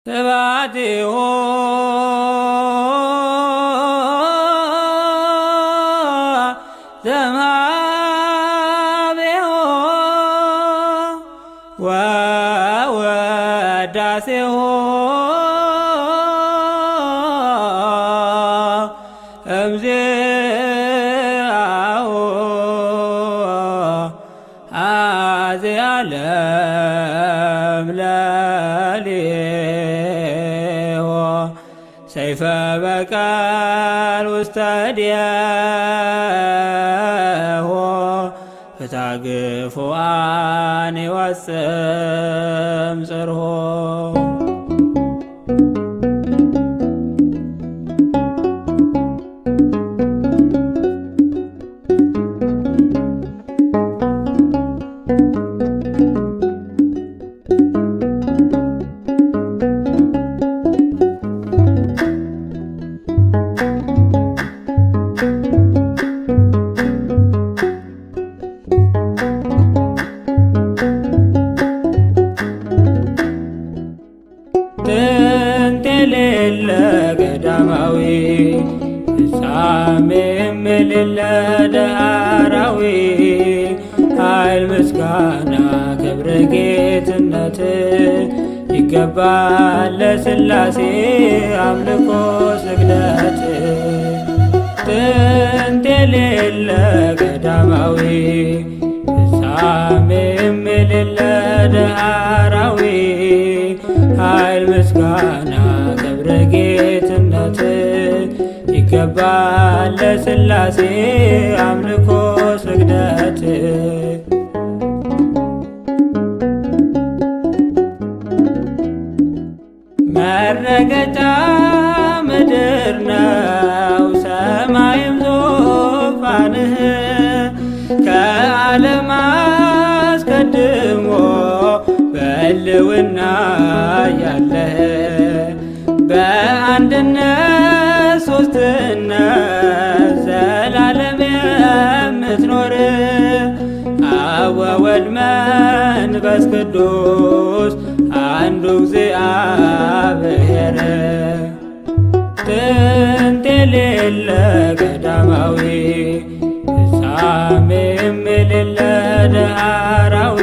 ተባቲሆ ዘምሃቤሆ ወወዳሴሆ እምዚአሁ አዚዓለም ለሊሆ ሰይፈ በቀል ውስተ እዴሆ ፍትሐ ግፉዓን ይወጽም ጽርሖ። ጥንት የሌለ ገዳማዊ ፍጻሜም የሌለ ዳህራዊ ኃይል ምስጋና ክብር ጌትነት ይገባል ለሥላሴ አምልኮ ስግደት። ጥንት የሌለ ገዳማዊ ፍጻሜም የሌለ ዳህራዊ ኃይል ምስጋና ክብር ጌትነት ይገባል ለሥላሴ አምልኮ ስግደት። መረገጫ ምድር ነው ሰማይም ዙፋንህ ከዓለም አስቀድሞ በሕልውና ያለህ በአንድነት ሦስትነት ዘላለም የምትኖር አብ ወወልድ መንፈስ ቅዱስ አንዱ እግዚአብሔር። ጥንት የሌለ ገዳማዊ ፍጻሜም የሌለ ዳህራዊ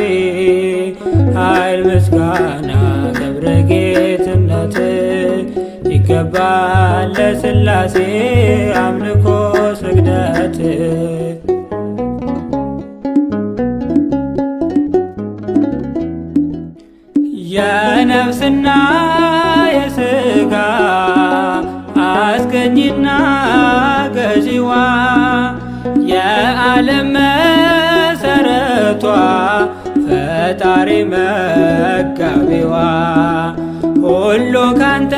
ኃይል ምስጋና ክብር ጌትነት ይገባል ለሥላሴ አምልኮ ስግደት። የነፍስና የሥጋ አስገኝና ገዢዋ የዓለም መሠረቷ ፈጣሪ መጋቢዋ ሁሉ ካንተ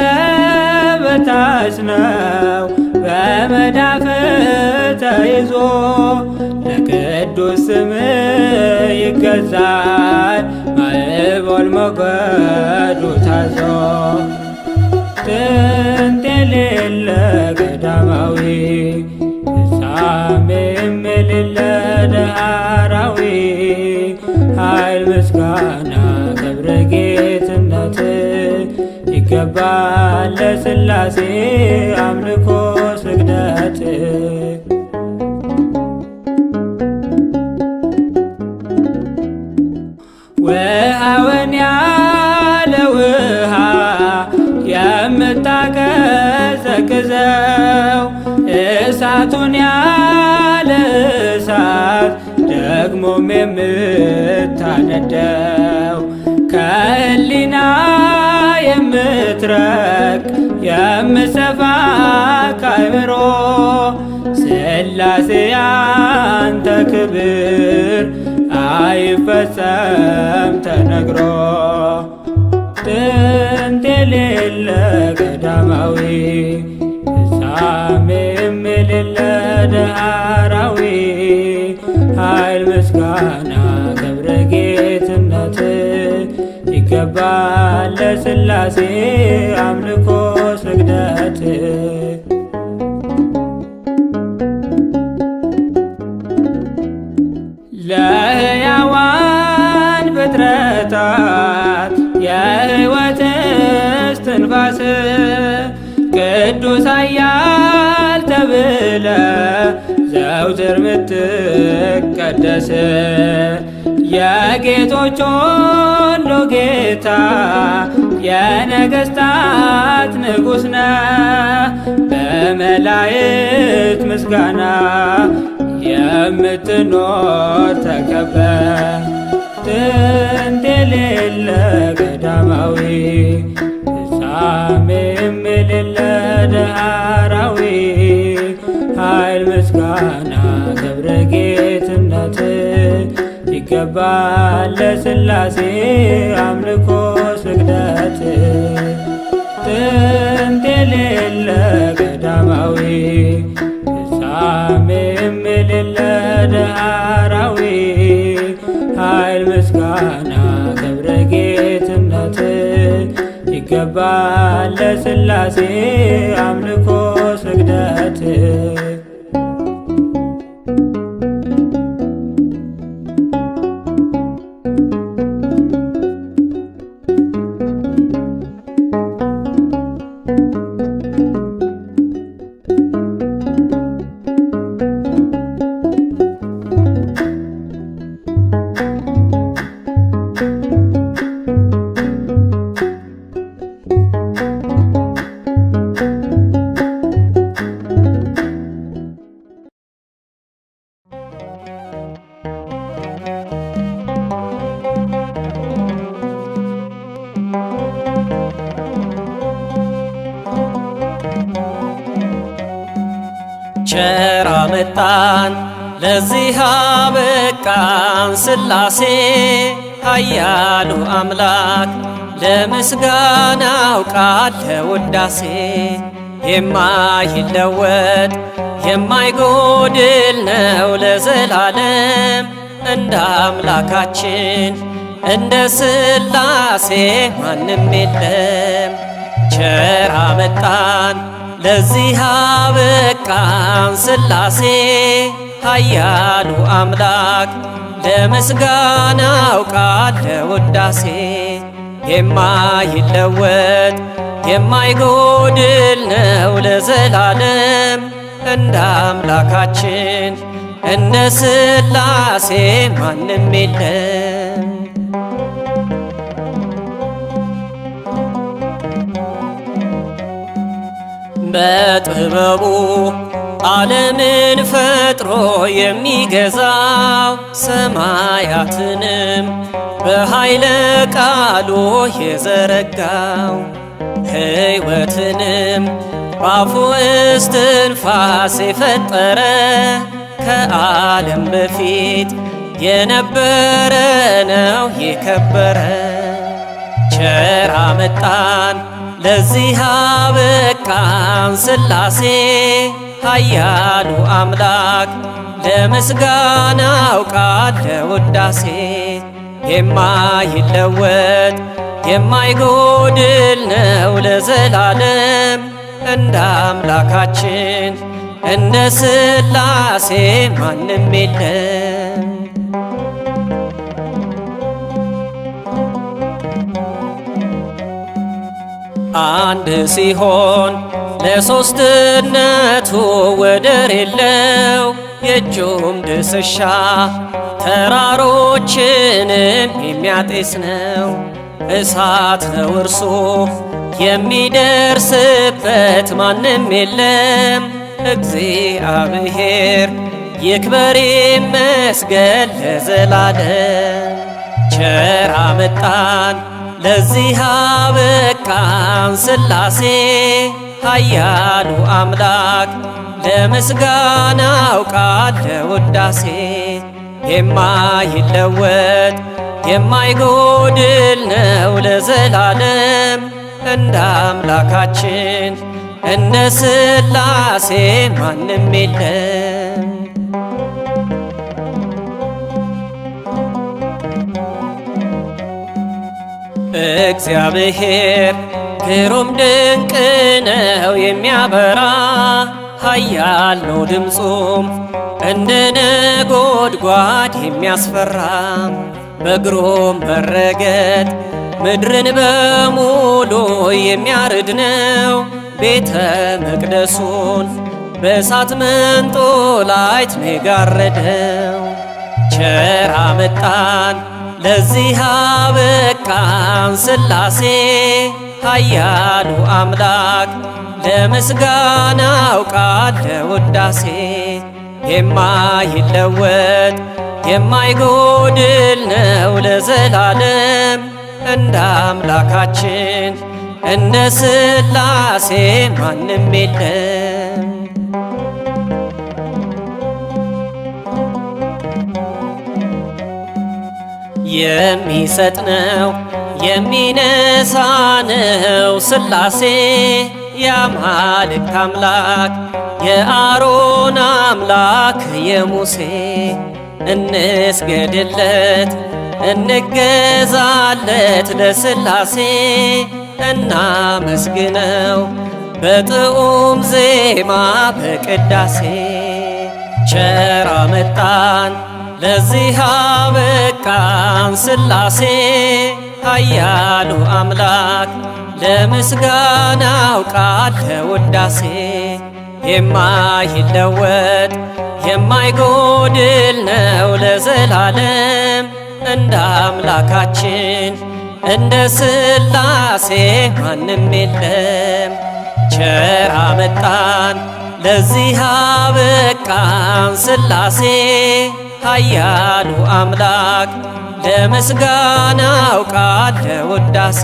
በታች ነው በመዳፍ ተይዞ ለቅዱስ ስም ይገዛል ማዕበል ሞገዱ ታዞ። ጥንት የሌለ ገዳማዊ ፍጻሜም የሌለ ዳህራዊ ኃይል ምስጋና ክብር ጌትነት ይገባል ለሥላሴ አምልኮ ስግደት። ውሃውን ያለ ውሃ የምታቀዘቅዘው እሳቱን ያለ እሳት ደግሞም የምታነደው ከሕሊና የምትረቅ የምትሰፋ ከአእምሮ ሥላሴ ያንተ ክብር አይፈጸም ተነግሮ። ጥንት የሌለ ገዳማዊ ፍጻሜም የሌለ ዳህራዊ ኃይል ምስጋና ክብር ጌትነት ይገባል ለሥላሴ አምልኮ ስግደት። ለሕያዋን ፍጥረታት የሕይወት እስትንፋስ ቅዱስ ኃያል ተብለ ዘውትር ምትቀደስ የጌቶች ሁሉ ጌታ የነገሥታት ንጉሥ ነህ። በመላእክት ምስጋና የምትኖር ተከበ ጥንት የሌለ ቀዳማዊ ፍጻሜም የሌለ ዳህራዊ ኃይል ምስጋና ክብር ጌትነት ይገባል ለሥላሴ አምልኮ ስግደት ጥንት የሌለ ቀዳማዊ ፍጻሜም የሌለ ዳህራዊ ኃይል ምስጋና ክብር ጌትነት ይገባል ለሥላሴ አምልኮ ስግደት ቸር አመጣን ለዚህ አበቃን ሥላሴ ኃያሉ አምላክ ለምስጋናው ቃል ለውዳሴ የማይለወጥ የማይጎድል ነው ለዘላለም እንደ አምላካችን እንደ ሥላሴ ማንም የለም። ቸር አመጣን ለዚህ አበቃን ሥላሴ ኃያሉ አምላክ ለምስጋናው ቃል ለውዳሴ የማይለወጥ የማይጎድል ነው ለዘላለም እንደ አምላካችን እንደ ሥላሴ ማንም የለም። በጥበቡ ዓለምን ፈጥሮ የሚገዛው ሰማያትንም በኃይለ ቃሉ የዘረጋው ሕይወትንም በአፉ እስትንፋስ የፈጠረ ከዓለም በፊት የነበረ ነው የከበረ። ቸር አመጣን ለዚህ አበቃን ሥላሴ ኃያሉ አምላክ ለምስጋናው ቃል ለውዳሴ የማይለወጥ የማይጎድል ነው ለዘላለም እንደ አምላካችን እንደ ሥላሴ ማንም የለም። አንድ ሲሆን ለሦስትነቱ ወደር የለው የእጁም ድስሻ ተራሮችንም የሚያጤስ ነው። እሳት ነው እርሱ የሚደርስበት ማንም የለም። እግዚአብሔር ይክበር ይመስገን ለዘላለም። ቸር አመጣን ለዚህ አበቃን ሥላሴ ኃያሉ አምላክ ለምስጋናው ቃል ለውዳሴ የማይለወጥ የማይጎድል ነው ለዘላለም እንደ አምላካችን እንደ ሥላሴ ማንም የለም። እግዚአብሔር ግሩም ድንቅ ነው የሚያበራ ኃያል ነው ድምፁም እንደ ነጎድጓድ የሚያስፈራ በግሩም መረገጥ ምድርን በሙሉ የሚያርድ ነው። ቤተ መቅደሱን በእሳት መንጦላይት ነው የጋረደው። ቸር አመጣን ለዚህ አበቃን ሥላሴ ኃያሉ አምላክ ለምስጋናው ቃል ለውዳሴ የማይለወጥ የማይጎድል ነው ለዘላለም እንደ አምላካችን እንደ ሥላሴ ማንም የለም። የሚሰጥ ነው የሚነሳ ነው ሥላሴ የአማልክት አምላክ የአሮን አምላክ የሙሴ እንስገድለት እንገዛለት ለሥላሴ እናመስግነው በጥዑም ዜማ በቅዳሴ ቸር አመጣን ለዚህ አበቃን ሥላሴ ኃያሉ አምላክ ለምስጋናው ቃል ለውዳሴ የማይለወጥ የማይጎድል ነው ለዘላለም እንደ አምላካችን እንደ ሥላሴ ማንም የለም። ቸር አመጣን ለዚህ አበቃን ሥላሴ ኃያሉ አምላክ ለምስጋናው ቃል ለውዳሴ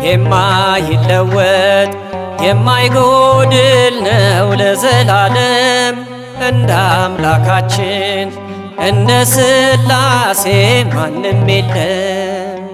የማይለወጥ የማይጎድል ነው ለዘላለም እንደ አምላካችን እንደ ሥላሴ ማንም የለም።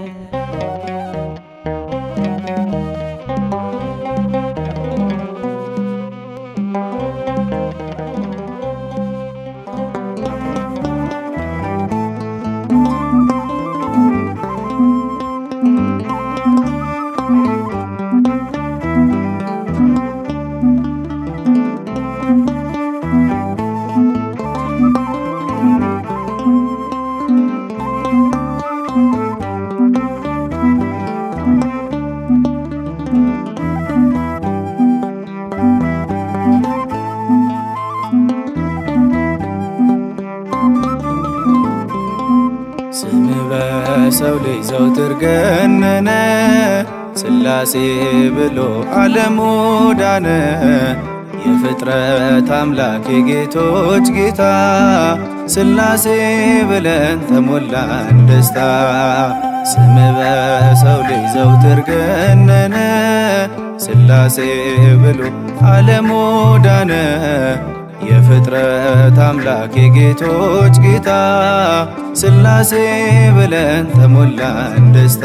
በሰው ልጅ ዘውትር ገነነ ሥላሴ ብሎ ዓለሙ ዳነ። የፍጥረት አምላክ የጌቶች ጌታ ሥላሴ ብለን ተሞላን ደስታ። ስም በሰው ልጅ ዘውትር ገነነ ሥላሴ ብሎ ዓለሙ ዳነ። የፍጥረት አምላክ የጌቶች ጌታ ሥላሴ ብለን ተሞላን ደስታ።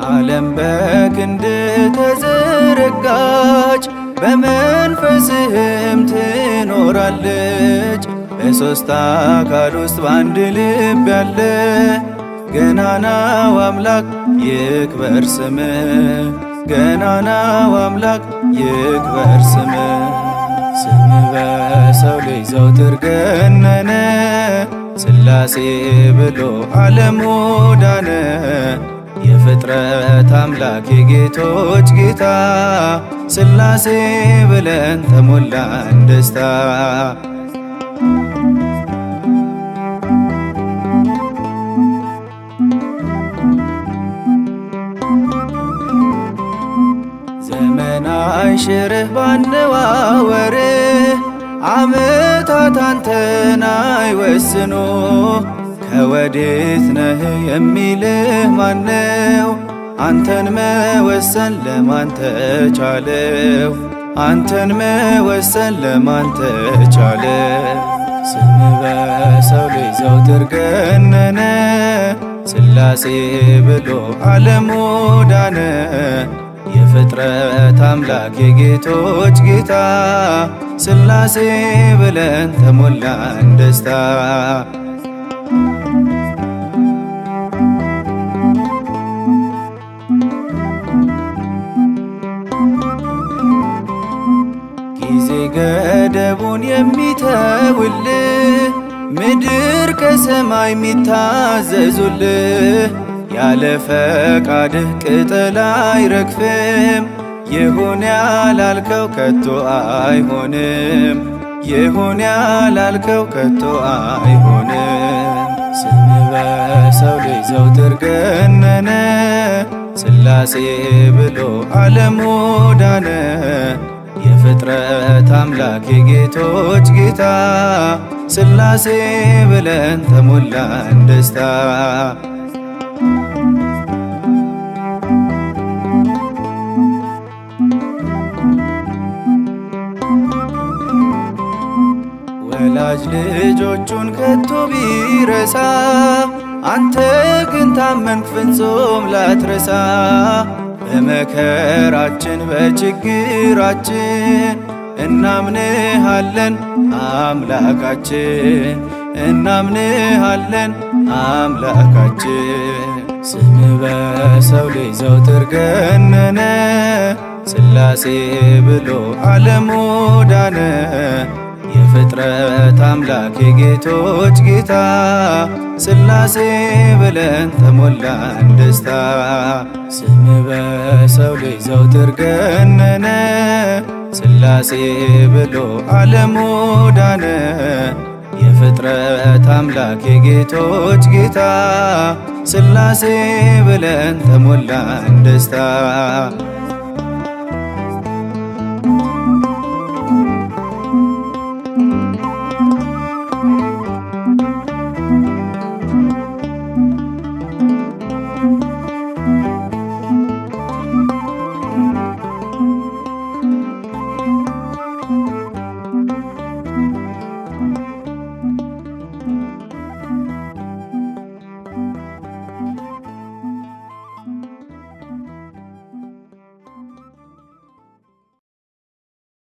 ዓለም በክንድ ተዘረጋች በመንፈስህም ትኖራለች። በሦስት አካል ውስጥ በአንድ ልብ ያለ ገናናው አምላክ ይክበር ስምህ፣ ገናናው አምላክ ይክበር ስምህ። ስም በሰው ልጅ ዘውትር ገነነ ሥላሴ ብሎ ዓለሙ ዳነ። የፍጥረት አምላክ የጌቶች ጌታ ሥላሴ ብለን ተሞላን ደስታ። ዘመን አይሽርህ ባነዋወርህ ዓመታት አንተን አይወስኑ። ከወዴት ነህ የሚልህ ማነው? አንተን መወሰን ለማን ተቻለው? አንተን መወሰን ለማን ተቻለው? ስም በሰው ልጅ ዘውትር ገነነ ሥላሴ ብሎ ዓለሙ ዳነ። የፍጥረት አምላክ የጌቶች ጌታ ሥላሴ ብለን ተሞላን ደስታ። ገደቡን የሚተውልህ ምድር ከሰማይ የሚታዘዙልህ ያለ ፈቃድህ ቅጠል አይረግፍም። ይሁን ያላልከው ከቶ አይሆንም። ይሁን ያላልከው ከቶ አይሆንም። ስም በሰው ልጅ ዘውትር ገነነ ሥላሴ ብሎ ዓለሙ ዳነ። የፍጥረት አምላክ የጌቶች ጌታ ሥላሴ ብለን ተሞላን ደስታ። ወላጅ ልጆቹን ከቶ ቢረሳ አንተ ግን ታመንክ ፍጹም ላትረሳ። በመከራችን በችግራችን እናምንሃለን አምላካችን፣ እናምንሃለን አምላካችን። ስም በሰው ልጅ ዘውትር ገነነ ሥላሴ ብሎ ዓለሙ ዳነ። የፍጥረት አምላክ የጌቶች ጌታ ሥላሴ ብለን ተሞላን ደስታ። ስም በሰው ልጅ ዘውትር ገነነ ሥላሴ ብሎ ዓለሙ ዳነ። የፍጥረት አምላክ የጌቶች ጌታ ሥላሴ ብለን ተሞላን ደስታ።